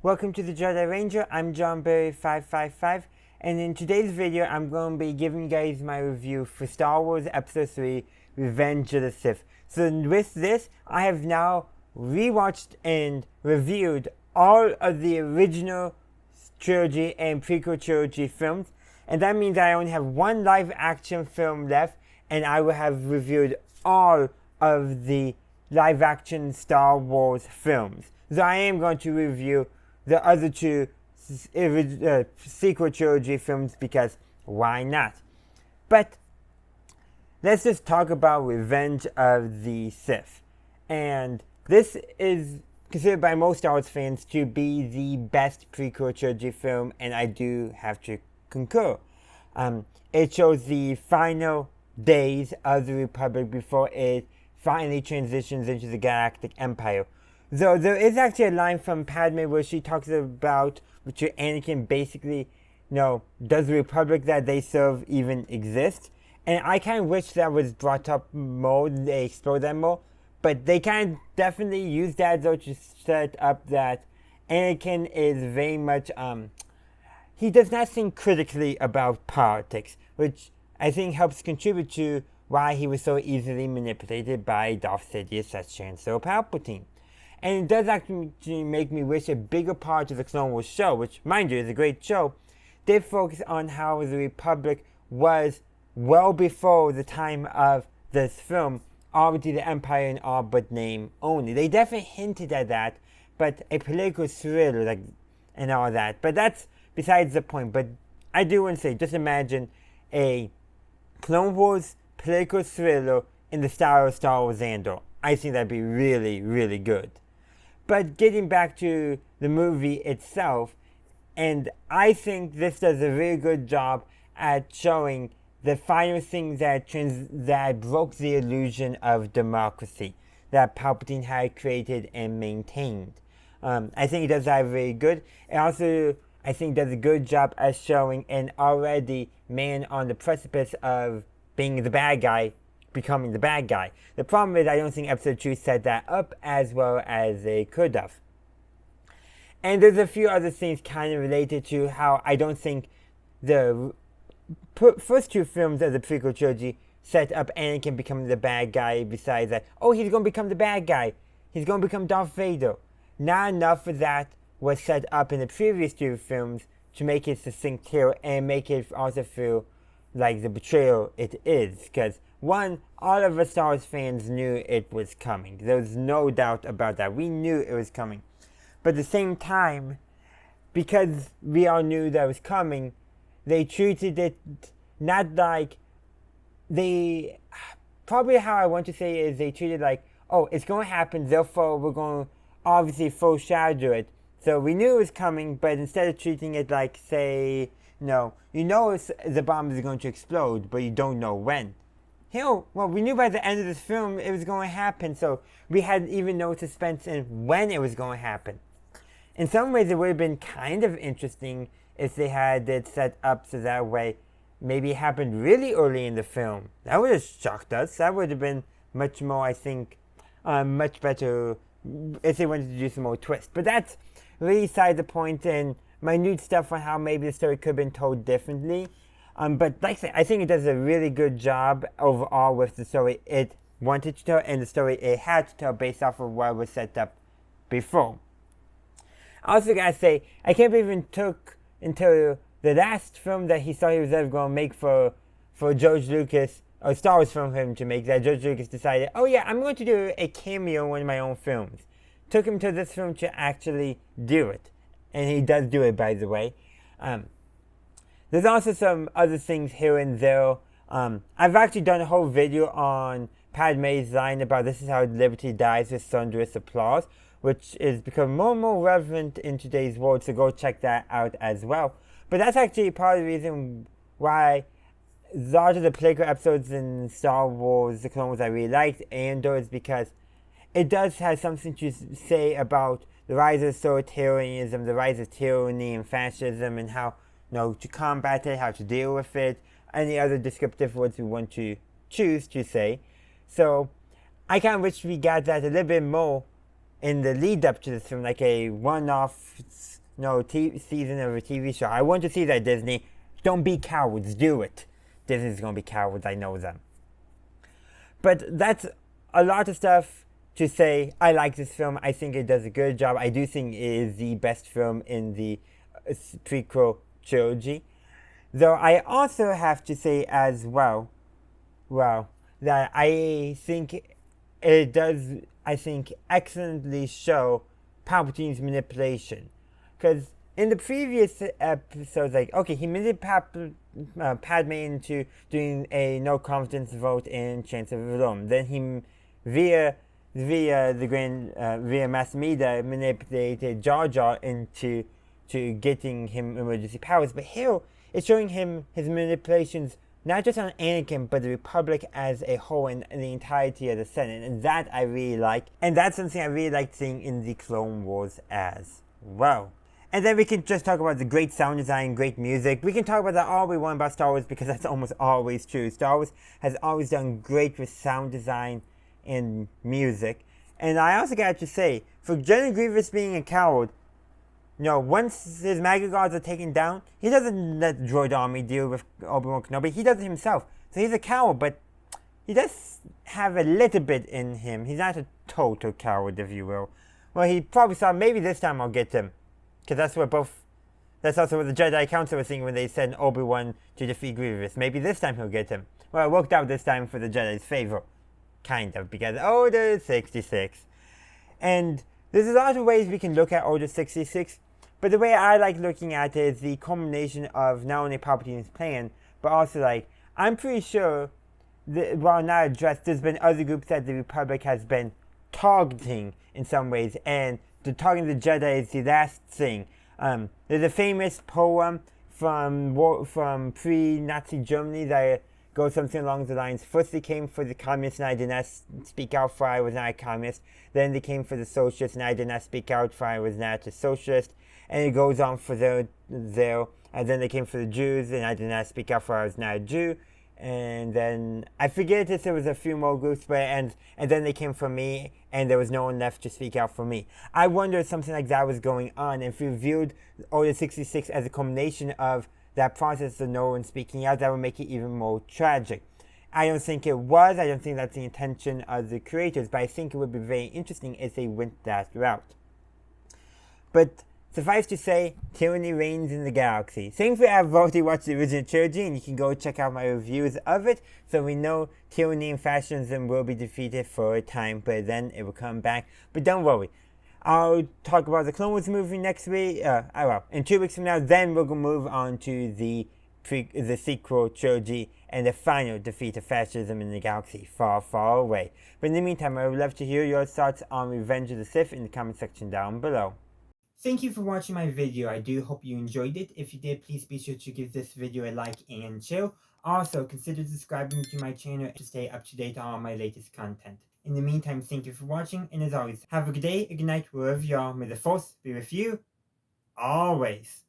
Welcome to the Jedi Ranger. I'm JohnBerry555, and in today's video I'm going to be giving you guys my review for Star Wars Episode 3 Revenge of the Sith. So with this, I have now rewatched and reviewed all of the original trilogy and prequel trilogy films, and that means I only have one live action film left, and I will have reviewed all of the live action Star Wars films. So I am going to review the other two sequel trilogy films because why not? But let's just talk about Revenge of the Sith. And this is considered by most Star Wars fans to be the best prequel trilogy film, and I do have to concur. It shows the final days of the Republic before it finally transitions into the Galactic Empire. Though there is actually a line from Padme where she talks about which Anakin basically, does the Republic that they serve even exist? And I kind of wish that was brought up more, they explored that more. But they kind of definitely use that though to set up that Anakin is very much, he does not think critically about politics, which I think helps contribute to why he was so easily manipulated by Darth Sidious as Chancellor Palpatine. And it does actually make me wish a bigger part of the Clone Wars show, which, mind you, is a great show, did focus on how the Republic was, well before the time of this film, already the Empire in all but name only. They definitely hinted at that, but a political thriller and all that. But that's besides the point. But I do want to say, just imagine a Clone Wars political thriller in the style of Star Wars Andor. I think that'd be really, really good. But getting back to the movie itself, and I think this does a really good job at showing the final thing that broke the illusion of democracy that Palpatine had created and maintained. I think it does that really good. It also, I think, does a good job at showing an already man on the precipice of being the bad guy becoming the bad guy. The problem is I don't think Episode 2 set that up as well as they could have. And there's a few other things kind of related to how I don't think the first two films of the prequel trilogy set up Anakin becoming the bad guy, besides that, he's going to become the bad guy. He's going to become Darth Vader. Not enough of that was set up in the previous two films to make it succinct here and make it also feel like the betrayal it is. Because one, all of us Star Wars fans knew it was coming. There was no doubt about that. We knew it was coming. But at the same time, because we all knew that it was coming, they treated it not like they... Probably how I want to say it is they treated it like, it's going to happen, therefore we're going to obviously foreshadow it. So we knew it was coming, but instead of treating it like, say, the bomb is going to explode, but you don't know when. We knew by the end of this film it was going to happen, so we had even no suspense in when it was going to happen. In some ways, it would have been kind of interesting if they had it set up so that way maybe it happened really early in the film. That would have shocked us. That would have been much more, I think, much better if they wanted to do some more twists. But that's really beside the point and minute stuff on how maybe the story could have been told differently. But like I said, I think it does a really good job overall with the story it wanted to tell and the story it had to tell based off of what was set up before. I also gotta say, I can't believe it took until the last film that he thought he was ever going to make for George Lucas, or Star Wars film for him to make, that George Lucas decided, I'm going to do a cameo in one of my own films. Took him to this film to actually do it. And he does do it, by the way. There's also some other things here and there. I've actually done a whole video on Padme's line about this is how liberty dies with thunderous applause, which is become more and more relevant in today's world, so go check that out as well. But that's actually part of the reason why a lot of the political episodes in Star Wars, The Clone Wars, I really liked Andor, is because it does have something to say about the rise of authoritarianism, the rise of tyranny and fascism, and how to combat it, how to deal with it, any other descriptive words we want to choose to say. So I kind of wish we got that a little bit more in the lead up to this film, like a one-off season of a TV show. I want to see that, Disney. Don't be cowards. Do it. Disney's gonna be cowards. I know them. But that's a lot of stuff to say. I like this film. I think it does a good job. I do think it is the best film in the prequel trilogy. Though I also have to say as well, that I think it does, excellently show Palpatine's manipulation. Because in the previous episodes, okay, he manipulated Padme into doing a no confidence vote in Chancellor of Rome. Then he, via Master Mita, manipulated Jar Jar into getting him emergency powers. But here, it's showing him his manipulations not just on Anakin, but the Republic as a whole and the entirety of the Senate. And that I really like. And that's something I really like seeing in the Clone Wars as well. And then we can just talk about the great sound design, great music. We can talk about that all we want about Star Wars, because that's almost always true. Star Wars has always done great with sound design and music. And I also got to say, for General Grievous being a coward, once his MAGA guards are taken down, he doesn't let the droid army deal with Obi-Wan Kenobi. He does it himself. So he's a coward, but he does have a little bit in him. He's not a total coward, if you will. Well, he probably thought, maybe this time I'll get him. Because that's also what the Jedi Council was thinking when they sent Obi-Wan to defeat Grievous. Maybe this time he'll get him. Well, it worked out this time for the Jedi's favor. Kind of, because Order 66. And there's a lot of ways we can look at Order 66. But the way I like looking at it is the culmination of not only Palpatine's plan, but also, I'm pretty sure that, while not addressed, there's been other groups that the Republic has been targeting in some ways, and the targeting the Jedi is the last thing. There's a famous poem from pre-Nazi Germany that goes something along the lines: first they came for the communists and I did not speak out, for I was not a communist. Then they came for the socialists and I did not speak out, for I was not a socialist. And it goes on for there. And then they came for the Jews and I did not speak out, for I was not a Jew. And then I forget if there was a few more groups, but and then they came for me, and there was no one left to speak out for me. I wonder if something like that was going on, and if we viewed Order 66 as a combination of that process of no one speaking out, that would make it even more tragic. I don't think it was. I don't think that's the intention of the creators, but I think it would be very interesting if they went that route. But suffice to say, tyranny reigns in the galaxy. Thankfully, I've already watched the original trilogy, and you can go check out my reviews of it, so we know tyranny and fascism will be defeated for a time, but then it will come back. But don't worry, I'll talk about the Clone Wars movie next week, in 2 weeks from now. Then we're going to move on to the sequel trilogy and the final defeat of fascism in the galaxy far, far away. But in the meantime, I would love to hear your thoughts on Revenge of the Sith in the comment section down below. Thank you for watching my video. I do hope you enjoyed it. If you did, please be sure to give this video a like and share. Also, consider subscribing to my channel to stay up to date on all my latest content. In the meantime, thank you for watching, and as always, have a good day, a good night, wherever you are. May the Force be with you, always.